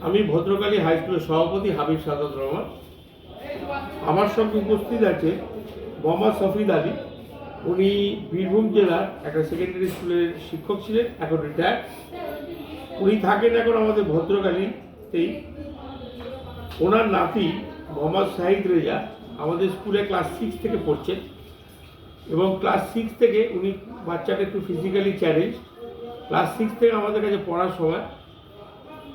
আমি ভদ্রকালী হাই স্কুলের সভাপতি হাবিব সাদাত রহমান। আমার সঙ্গে উপস্থিত আছে মোহাম্মদ শফিদ আলী। উনি বীরভূম জেলার একটা সেকেন্ডারি স্কুলের শিক্ষক ছিলেন, এখন রিটায়ার। উনি থাকেন এখন আমাদের ভদ্রকালীতেই। ওনার নাতি মোহাম্মদ শাহিদ রেজা আমাদের স্কুলে ক্লাস 6 থেকে পড়ছেন, এবং ক্লাস 6 থেকে উনি বাচ্চাটা একটু ফিজিক্যালি চ্যালেঞ্জ। ক্লাস 6 থেকে আমাদের কাছে পড়ার সময়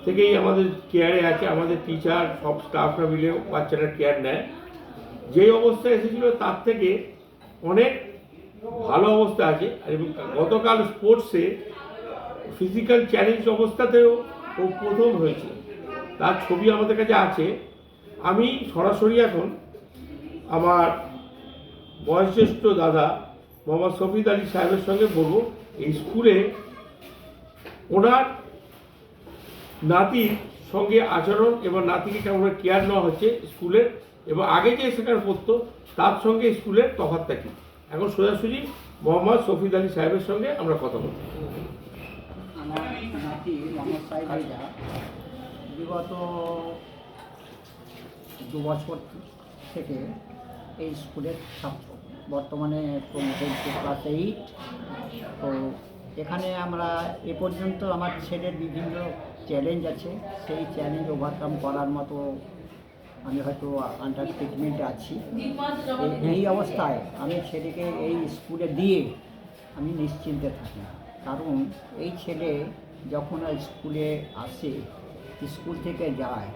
থেকেই আমাদের কেয়ারে আছে। আমাদের টিচার সব স্টাফরা মিলেও বাচ্চাটার কেয়ার নেয়। যেই অবস্থায় এসেছিল তার থেকে অনেক ভালো অবস্থা আছে। এবং গতকাল স্পোর্টসে ফিজিক্যাল চ্যালেঞ্জ অবস্থাতেও ও প্রথম হয়েছে, তার ছবি আমাদের কাছে আছে। আমি সরাসরি এখন আমার বয়োজ্যেষ্ঠ দাদা মোহাম্মদ শফিদ আলী সাহেবের সঙ্গে বলবো এই স্কুলে ওনার নাতির সঙ্গে আচরণ এবং নাতিকে কেমন কেয়ার নেওয়া হচ্ছে স্কুলের, এবং আগে যে সেখানে পড়তো তার সঙ্গে স্কুলের তফাৎটা কি। এখন সোজাসুজি মোহাম্মদ শফিদ আলী সাহেবের সঙ্গে আমরা কথা বলব। আমার নাতি মোহাম্মদ সাহেব রেজা বিগত 2 বছর থেকে এই স্কুলের ছাত্র, বর্তমানে প্রমোটেড টু ক্লাস 8। তো এখানে আমরা এ পর্যন্ত আমার ছেলের বিভিন্ন চ্যালেঞ্জ আছে, সেই চ্যালেঞ্জ ওভারকাম করার মতো আমি হয়তো আন্ডার ট্রিটমেন্টে আছি। এই অবস্থায় আমি ছেলেকে এই স্কুলে দিয়ে আমি নিশ্চিন্তে থাকি, কারণ এই ছেলে যখন স্কুলে আসে, স্কুল থেকে যায়,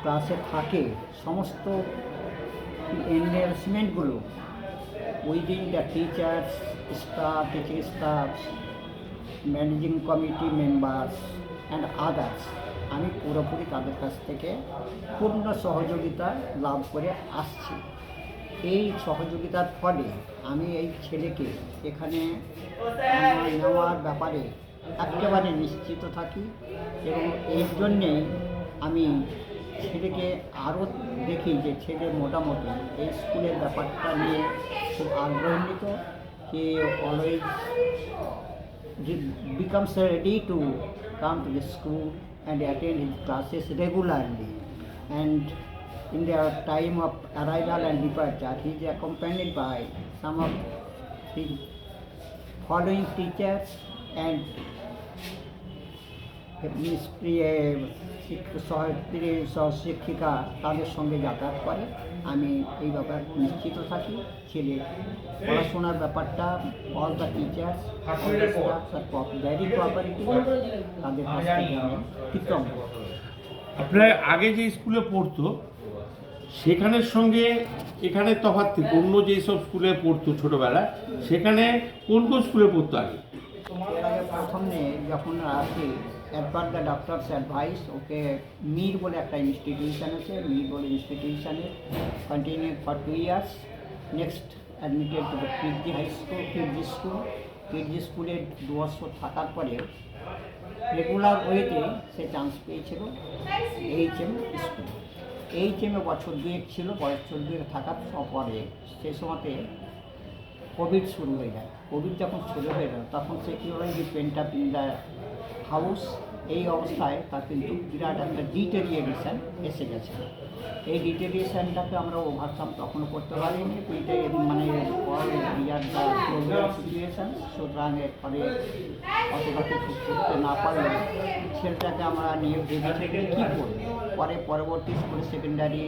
ক্লাসে থাকে, সমস্ত এনভায়রনমেন্টগুলো within the teachers, staff, teaching staffs, managing committee members and others, আমি পুরোপুরি তাদের কাছ থেকে পূর্ণ সহযোগিতা লাভ করে আসছি। এই সহযোগিতার ফলে আমি এই ছেলেকে এখানে নেওয়ার ব্যাপারে একেবারে নিশ্চিত থাকি, এবং এর জন্যেই আমি ছেলেকে আরও দেখি যে ছেলে মোটামুটি এই স্কুলের ব্যাপারটা নিয়ে খুব আগ্রহান্বিত। He always becomes ready to come to the school and attend his classes regularly, and in their time of arrival and departure he is accompanied by some of his following teachers and সহশিক্ষিকা তাদের সঙ্গে যাতায়াত করে। আমি এই ব্যাপারে নিশ্চিত থাকি ছেলে পড়াশোনার ব্যাপারটা all the teachers very cooperative, তাদের কাছ থেকে আমি কৃতজ্ঞ। আপনার আগে যে স্কুলে পড়তো সেখানের সঙ্গে এখানে তফাৎ থেকে অন্য যেসব স্কুলে পড়তো ছোটোবেলায়, সেখানে কোন কোন স্কুলে পড়তো আগে? এর আগে প্রথমে যখন আসি as the doctors advice, okay Mir বলে একটা ইনস্টিটিউশন আছে, মির বলে ইনস্টিটিউশনে continue for 2 years। Next admitted to the PG high school, PG স্কুলে 2 বছর থাকার পরে রেগুলার ওয়েতে সে চান্স পেয়েছিল এইচএম স্কুলে। এইচএমে বছর 2 ছিল, বছর 2 থাকার পরে সে সময়তে কোভিড শুরু হয়ে যায়। কোভিড যখন শুরু হয়ে গেল তখন সে কী হয় যে পেন্টা ইন দ্য হাউস, এই অবস্থায় তার কিন্তু বিরাট একটা ডিটেরিয়েশন এসে গেছে। এই ডিটেরিয়েশনটাকে আমরা ওভারকাম তখনও করতে পারিনি, মানে বিরাট দ্য প্রবলেম সিচুয়েশান। সুতরাং এর ফলে অতটা কিছু করতে না পারলে ছেলেটাকে আমরা নিয়ে ভেবেছি কী করবো। পরে পরবর্তী স্কুলে secondary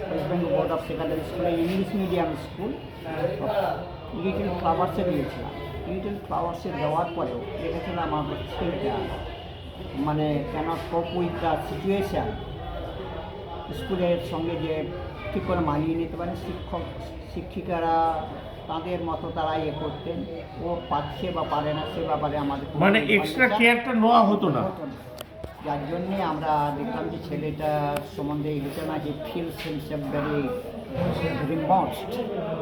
West Bengal board of secondary স্কুলে ইংলিশ মিডিয়াম স্কুল লিটল ফ্লাওয়ার্সে দিয়েছিলাম। লিটল ফ্লাওয়ার্সে দেওয়ার পরেও দেখেছিলাম আমার ছেলেটা মানে ক্যানট কোপ উইথ দ্য সিচুয়েশান, স্কুলের সঙ্গে যে ঠিক করে মানিয়ে নিতে পারে। শিক্ষিকারা তাদের মতো তারা করতেন, ও পাচ্ছে বা পারে না সে ব্যাপারে আমাদের মানে এক্সট্রা কেয়ারটা নেওয়া হতো না। যার জন্যে আমরা দেখলাম যে ছেলেটার সম্বন্ধে হচ্ছে না যে ফিলস হিমসেলফ ভেরি রিমস্ট।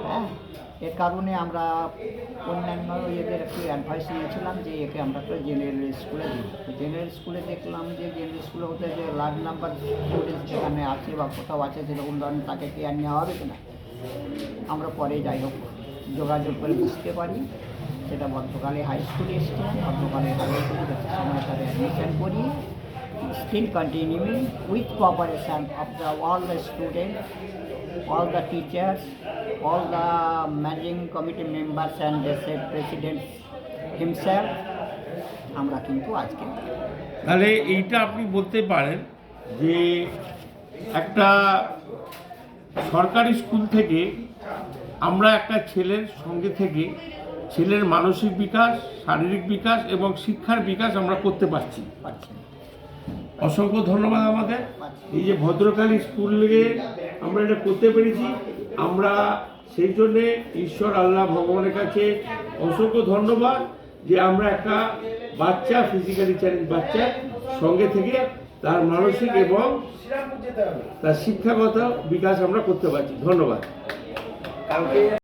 হ্যাঁ, এর কারণে আমরা অন্যান্য এদের একটু অ্যাডভাইস নিয়েছিলাম যে একে আমরা একটা জেনারেল স্কুলে দিই। জেনারেল স্কুলে দেখলাম যে জেনারেল স্কুলে হতে যে লার্জ নাম্বার স্টুডেন্টস যেখানে আছে বা কোথাও আছে সেরকম ধরনের তাকে কেয়ার নেওয়া হবে কিনা। আমরা পরে যাই হোক যোগাযোগ করে বুঝতে পারি সেটা ভদ্রকালী হাই স্কুলে এসেছিলাম। ভদ্রকালী হাই স্কুলে সময় তাদের অ্যাডমিশন করি still continuing with cooperation of all the students, all the teachers, all the managing committee members and the said president himself. আমরা কিন্তু আজকে তাহলে এইটা আপনি বলতে পারেন যে একটা সরকারি স্কুল থেকে আমরা একটা ছেলের সঙ্গে থেকে ছেলের মানসিক বিকাশ, শারীরিক বিকাশ এবং শিক্ষার বিকাশ আমরা করতে পারছি। পাচ্ছি অসংখ্য ধন্যবাদ আমাদের এই যে ভদ্রকালী স্কুলে আমরা এটা করতে পেরেছি। আমরা সেই জন্যে ঈশ্বর আল্লাহ ভগবানের কাছে অসংখ্য ধন্যবাদ যে আমরা একটা বাচ্চা, ফিজিক্যালি চ্যালেঞ্জ বাচ্চার সঙ্গে থেকে তার মানসিক এবং তার শিক্ষাগত বিকাশ আমরা করতে পারছি। ধন্যবাদ।